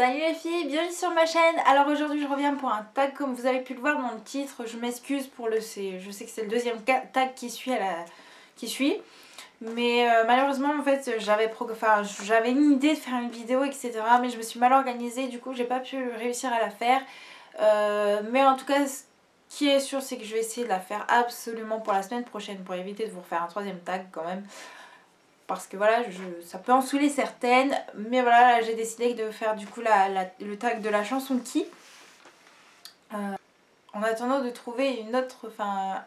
Salut les filles, bienvenue sur ma chaîne. Alors aujourd'hui je reviens pour un tag comme vous avez pu le voir dans le titre. Je m'excuse pour je sais que c'est le deuxième tag qui suit mais malheureusement en fait j'avais une idée de faire une vidéo etc, mais je me suis mal organisée, du coup j'ai pas pu réussir à la faire. Mais en tout cas ce qui est sûr c'est que je vais essayer de la faire absolument pour la semaine prochaine pour éviter de vous refaire un troisième tag quand même. Parce que voilà, ça peut en saouler certaines. Mais voilà, j'ai décidé de faire du coup le tag de la chanson qui. En attendant de trouver en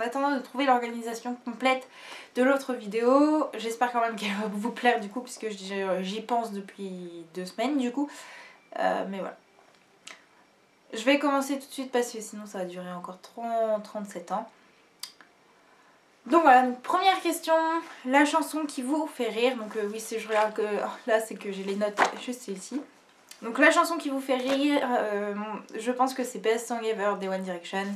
attendant de trouver l'organisation complète de l'autre vidéo. J'espère quand même qu'elle va vous plaire du coup, puisque j'y pense depuis 2 semaines du coup. Mais voilà. Je vais commencer tout de suite parce que sinon ça va durer encore 37 ans. Donc voilà, donc première question, la chanson qui vous fait rire. Donc oui, si je regarde que là c'est que j'ai les notes juste ici. Donc la chanson qui vous fait rire, je pense que c'est Best Song Ever des One Direction.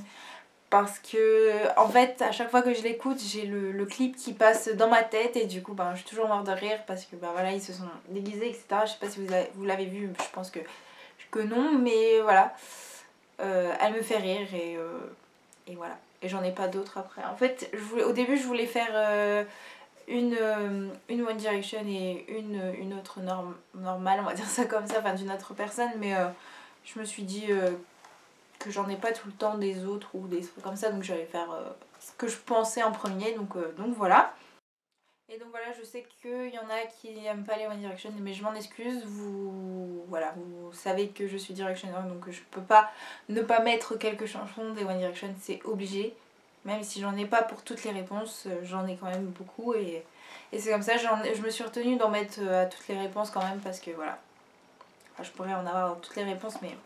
Parce que en fait à chaque fois que je l'écoute j'ai le clip qui passe dans ma tête. Et du coup je suis toujours mort de rire parce que voilà, ils se sont déguisés etc. Je sais pas si vous l'avez vu, je pense que non, mais voilà. Elle me fait rire et voilà. Et j'en ai pas d'autres après. En fait, au début, je voulais faire une One Direction et une autre normale, on va dire ça comme ça, enfin d'une autre personne. Mais je me suis dit que j'en ai pas tout le temps des autres ou des trucs comme ça. Donc j'allais faire ce que je pensais en premier. Donc voilà. Et donc voilà, je sais qu'il y en a qui aiment pas les One Direction, mais je m'en excuse, vous savez que je suis Directioner, donc je peux pas ne pas mettre quelques chansons des One Direction, c'est obligé. Même si j'en ai pas pour toutes les réponses, j'en ai quand même beaucoup et c'est comme ça, je me suis retenue d'en mettre à toutes les réponses quand même parce que voilà. Enfin, je pourrais en avoir toutes les réponses, mais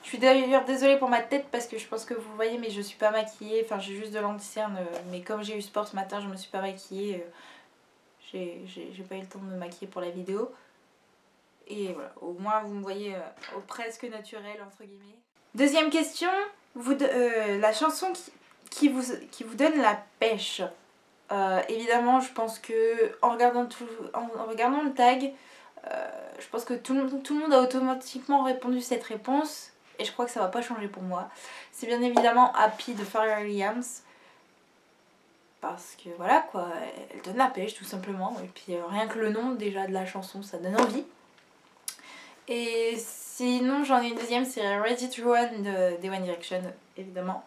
je suis d'ailleurs désolée pour ma tête parce que je pense que vous voyez, mais je suis pas maquillée, enfin j'ai juste de l'anti-cerne, mais comme j'ai eu sport ce matin, je me suis pas maquillée. J'ai pas eu le temps de me maquiller pour la vidéo. Et voilà, au moins vous me voyez au presque naturel entre guillemets. Deuxième question, la chanson qui vous donne la pêche. Évidemment je pense que en regardant le tag, je pense que tout le monde a automatiquement répondu cette réponse. Et je crois que ça va pas changer pour moi. C'est bien évidemment Happy de Pharrell Williams. Parce que voilà quoi, elle donne la pêche tout simplement. Et puis rien que le nom déjà de la chanson, ça donne envie. Et sinon j'en ai une deuxième, c'est Ready to Run des One Direction évidemment.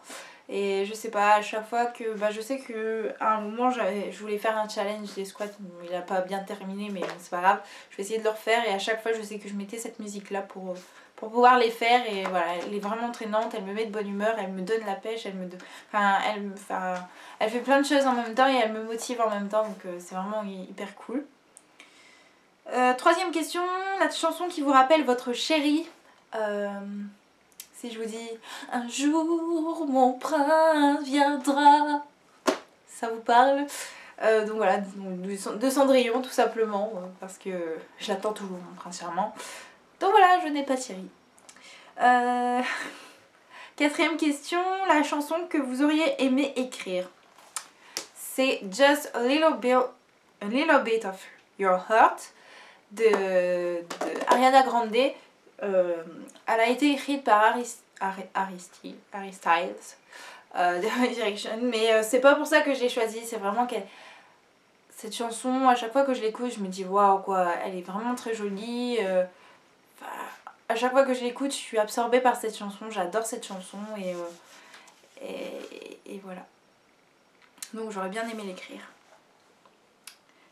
Et je sais pas, à chaque fois que je sais que à un moment je voulais faire un challenge des squats, il a pas bien terminé mais c'est pas grave, je vais essayer de le refaire. Et à chaque fois je sais que je mettais cette musique là pour pouvoir les faire. Et voilà, elle est vraiment entraînante, elle me met de bonne humeur, elle me donne la pêche, elle fait plein de choses en même temps et elle me motive en même temps, donc c'est vraiment hyper cool. Troisième question, la chanson qui vous rappelle votre chéri. Si je vous dis un jour mon prince viendra, ça vous parle? Donc voilà, de Cendrillon tout simplement, parce que je l'attends toujours mon prince charmant. Donc voilà, je n'ai pas de chéri. Quatrième question, la chanson que vous auriez aimé écrire. C'est Just a Little Bit of Your Heart de Ariana Grande. Elle a été écrite par Harry Styles de One Direction, mais c'est pas pour ça que je l'ai choisie. C'est vraiment que cette chanson, à chaque fois que je l'écoute, je me dis waouh quoi, elle est vraiment très jolie. À chaque fois que je l'écoute, je suis absorbée par cette chanson. J'adore cette chanson et voilà. Donc j'aurais bien aimé l'écrire.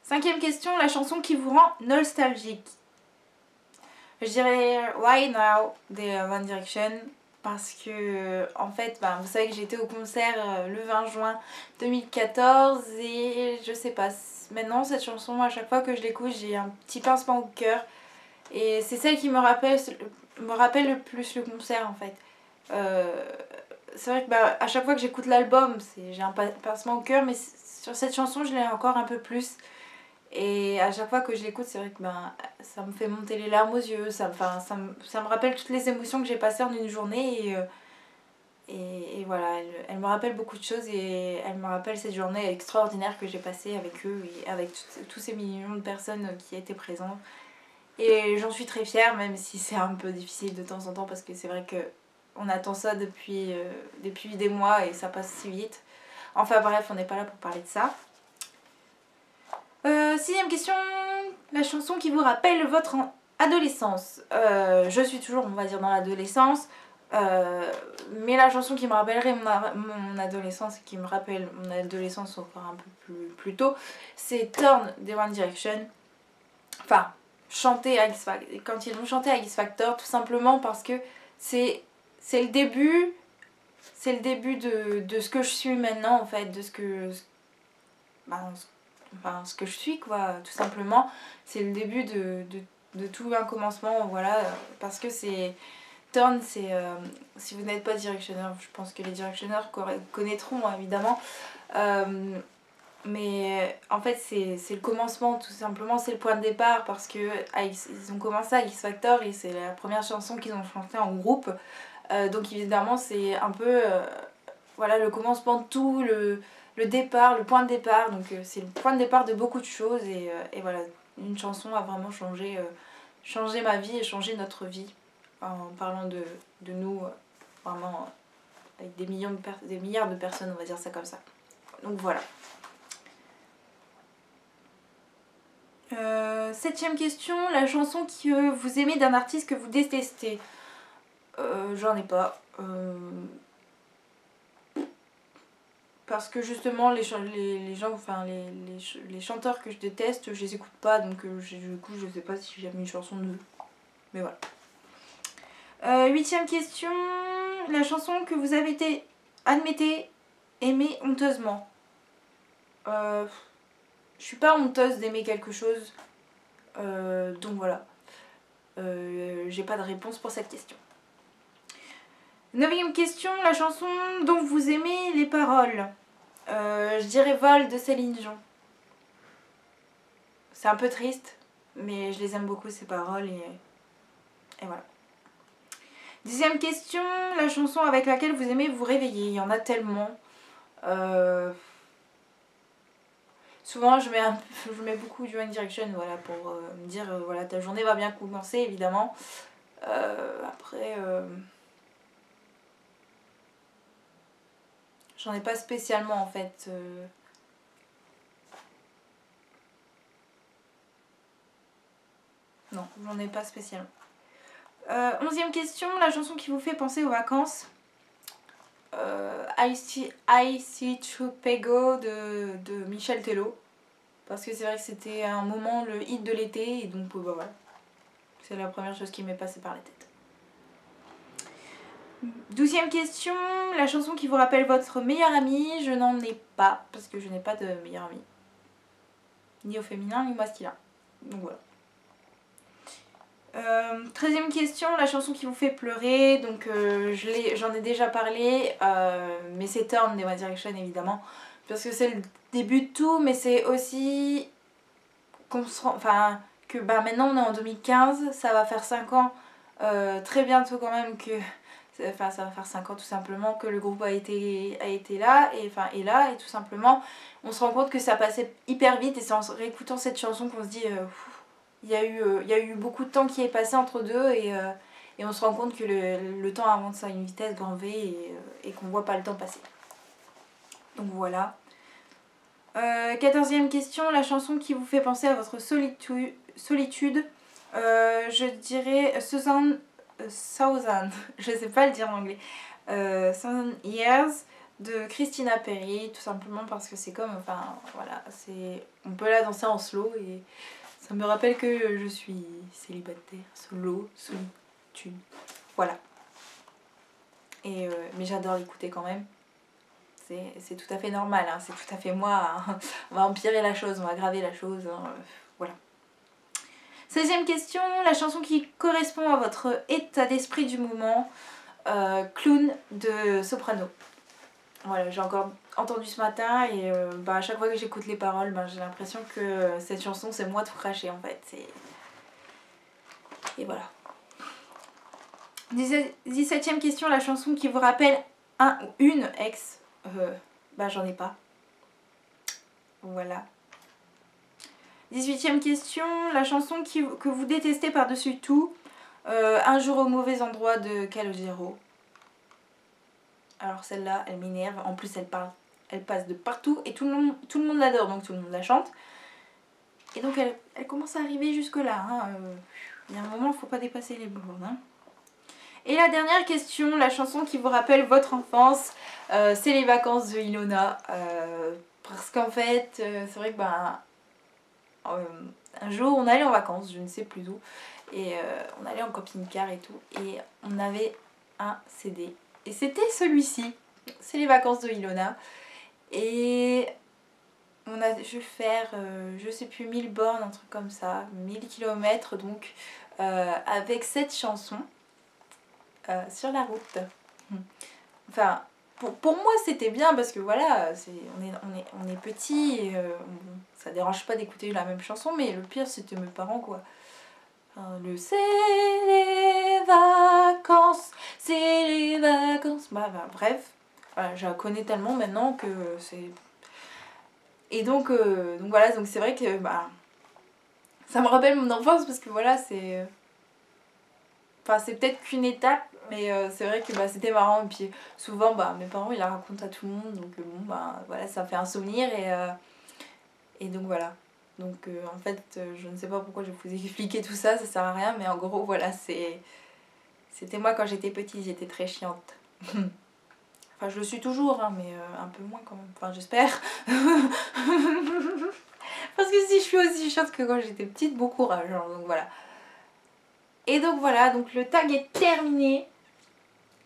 Cinquième question, la chanson qui vous rend nostalgique. Je dirais Why Now des One Direction, parce que en fait vous savez que j'étais au concert le 20 juin 2014 et je sais pas, maintenant cette chanson à chaque fois que je l'écoute j'ai un petit pincement au cœur et c'est celle qui me rappelle le plus le concert en fait. C'est vrai que à chaque fois que j'écoute l'album j'ai un pincement au cœur, mais sur cette chanson je l'ai encore un peu plus. Et à chaque fois que je l'écoute, c'est vrai que ça me fait monter les larmes aux yeux, ça me rappelle toutes les émotions que j'ai passées en une journée et voilà, elle me rappelle beaucoup de choses et elle me rappelle cette journée extraordinaire que j'ai passée avec eux et avec tous ces millions de personnes qui étaient présentes. Et j'en suis très fière, même si c'est un peu difficile de temps en temps parce que c'est vrai que on attend ça depuis des mois et ça passe si vite. Enfin bref, on n'est pas là pour parler de ça. Sixième question, la chanson qui vous rappelle votre adolescence. Je suis toujours, on va dire, dans l'adolescence. Mais la chanson qui me rappellerait mon adolescence et qui me rappelle mon adolescence encore un peu plus tôt, c'est Turn des One Direction. Enfin, chanter à X Factor. Quand ils ont chanté à X Factor, tout simplement parce que c'est le début. C'est le début de ce que je suis maintenant en fait, de ce que. Ce que je suis quoi, tout simplement. C'est le début de tout un commencement, voilà, parce que c'est. Turn, c'est. Si vous n'êtes pas directionneur, je pense que les directionneurs connaîtront évidemment. Mais en fait, c'est le commencement, tout simplement, c'est le point de départ parce que ils ont commencé à X Factor et c'est la première chanson qu'ils ont chantée en groupe. Donc évidemment, c'est un peu voilà, le commencement de tout, le départ, le point de départ. Donc c'est le point de départ de beaucoup de choses et voilà, une chanson a vraiment changé ma vie et changé notre vie en parlant de nous, vraiment avec des milliards de personnes, on va dire ça comme ça. Donc voilà. Septième question, la chanson que vous aimez d'un artiste que vous détestez. J'en ai pas. Parce que justement les gens, enfin les chanteurs que je déteste, je les écoute pas, donc du coup je sais pas si j'aime une chanson d'eux. Mais voilà. Huitième question, la chanson que vous avez été, admettez, aimée honteusement. Je suis pas honteuse d'aimer quelque chose, donc voilà. J'ai pas de réponse pour cette question. Neuvième question, la chanson dont vous aimez les paroles. Je dirais Vol de Céline Dion. C'est un peu triste, mais je les aime beaucoup ces paroles et voilà. Dixième question, la chanson avec laquelle vous aimez vous réveiller. Il y en a tellement. Souvent je mets beaucoup du One Direction, voilà, pour me dire voilà, ta journée va bien commencer évidemment. Après j'en ai pas spécialement en fait. Non, j'en ai pas spécialement. Onzième question, la chanson qui vous fait penser aux vacances. I See Through Pego de Michel Tello. Parce que c'est vrai que c'était un moment, le hit de l'été, et donc bah voilà. C'est la première chose qui m'est passée par la tête. 12e question, la chanson qui vous rappelle votre meilleur ami. Je n'en ai pas, parce que je n'ai pas de meilleur ami. Ni au féminin, ni au masculin. Donc voilà. 13e question, la chanson qui vous fait pleurer. Donc j'en ai déjà parlé, mais c'est Turn des One Direction évidemment. Parce que c'est le début de tout, mais c'est aussi qu'on se rend, enfin, que bah, maintenant on est en 2015, ça va faire 5 ans, très bientôt quand même que. Enfin, ça va faire 5 ans tout simplement que le groupe a été là, et enfin est là, et tout simplement on se rend compte que ça passait hyper vite, et c'est en réécoutant cette chanson qu'on se dit il y a eu beaucoup de temps qui est passé entre deux, et on se rend compte que le temps avance à une vitesse grand V, et qu'on voit pas le temps passer. Donc voilà. 14e question, la chanson qui vous fait penser à votre solitude. Je dirais Thousand, je sais pas le dire en anglais. 100 Years de Christina Perri, tout simplement parce que c'est comme, enfin voilà, on peut la danser en slow et ça me rappelle que je suis célibataire, solitude, voilà. Mais j'adore l'écouter quand même. C'est tout à fait normal, hein, c'est tout à fait moi, hein. On va empirer la chose, on va aggraver la chose, hein, voilà. 16e question, la chanson qui correspond à votre état d'esprit du moment, Clown de Soprano. Voilà, j'ai encore entendu ce matin, et à chaque fois que j'écoute les paroles, j'ai l'impression que cette chanson c'est moi tout craché en fait. Et voilà. 17e question, la chanson qui vous rappelle un ou une ex. J'en ai pas. Voilà. 18e question, la chanson que vous détestez par-dessus tout. Un jour au mauvais endroit de Calogero. Alors celle-là, elle m'énerve. En plus, elle passe de partout et tout le monde l'adore, donc tout le monde la chante. Et donc elle commence à arriver jusque là. Hein. Il y a un moment, il ne faut pas dépasser les bornes. Hein. Et la dernière question, la chanson qui vous rappelle votre enfance, c'est les vacances de Ilona. Parce qu'en fait, c'est vrai que un jour on allait en vacances, je ne sais plus où, et on allait en camping-car et tout, et on avait un CD. Et c'était celui-ci, c'est les vacances de Ilona. Et on a dû faire, je sais plus, 1000 bornes, un truc comme ça, 1000 km donc, avec cette chanson sur la route. Enfin, pour moi c'était bien parce que voilà, on est petit, et, ça dérange pas d'écouter la même chanson, mais le pire c'était mes parents quoi. C'est les vacances, c'est les vacances. Bref, voilà, je la connais tellement maintenant que c'est... Et donc voilà, donc c'est vrai que ça me rappelle mon enfance parce que voilà, c'est... Enfin, c'est peut-être qu'une étape, mais c'est vrai que c'était marrant. Et puis souvent, mes parents ils la racontent à tout le monde, donc bon, voilà, ça fait un souvenir et donc voilà. Donc en fait, je ne sais pas pourquoi je vous ai expliqué tout ça, ça sert à rien, mais en gros, voilà, c'était moi quand j'étais petite, j'étais très chiante. Enfin, je le suis toujours, hein, mais un peu moins quand même. Enfin, j'espère. Parce que si je suis aussi chiante que quand j'étais petite, bon courage. Hein, donc voilà. Et donc voilà, donc le tag est terminé.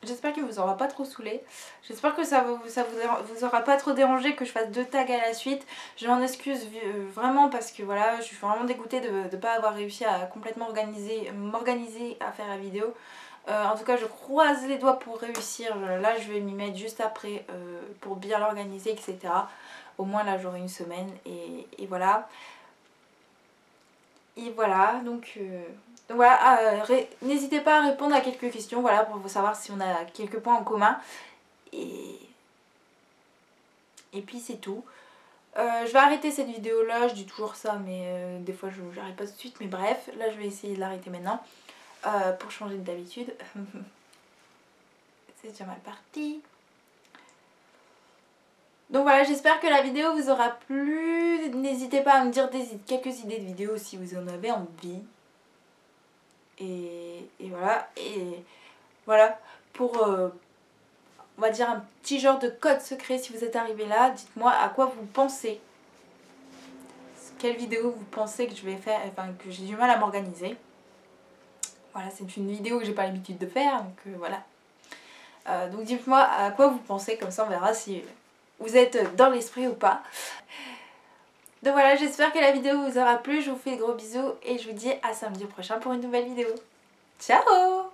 J'espère qu'il vous aura pas trop saoulé. J'espère que ça vous aura pas trop dérangé que je fasse 2 tags à la suite. Je m'en excuse vraiment parce que voilà, je suis vraiment dégoûtée de ne pas avoir réussi à complètement m'organiser à faire la vidéo. En tout cas, je croise les doigts pour réussir. Là, je vais m'y mettre juste après pour bien l'organiser, etc. Au moins, là, j'aurai une semaine et voilà. Et voilà, donc voilà, n'hésitez pas à répondre à quelques questions, voilà, pour savoir si on a quelques points en commun. Et puis c'est tout. Je vais arrêter cette vidéo là, je dis toujours ça, mais des fois j'arrête pas tout de suite. Mais bref, là je vais essayer de l'arrêter maintenant pour changer d'habitude. C'est déjà mal parti. Donc voilà, j'espère que la vidéo vous aura plu. N'hésitez pas à me dire quelques idées de vidéos si vous en avez envie. Et voilà, pour on va dire un petit genre de code secret si vous êtes arrivé là, dites-moi à quoi vous pensez. Quelle vidéo vous pensez que je vais faire, enfin que j'ai du mal à m'organiser. Voilà, c'est une vidéo que j'ai pas l'habitude de faire, donc voilà. Donc dites-moi à quoi vous pensez, comme ça on verra si vous êtes dans l'esprit ou pas. Donc voilà, j'espère que la vidéo vous aura plu, je vous fais de gros bisous et je vous dis à samedi prochain pour une nouvelle vidéo. Ciao!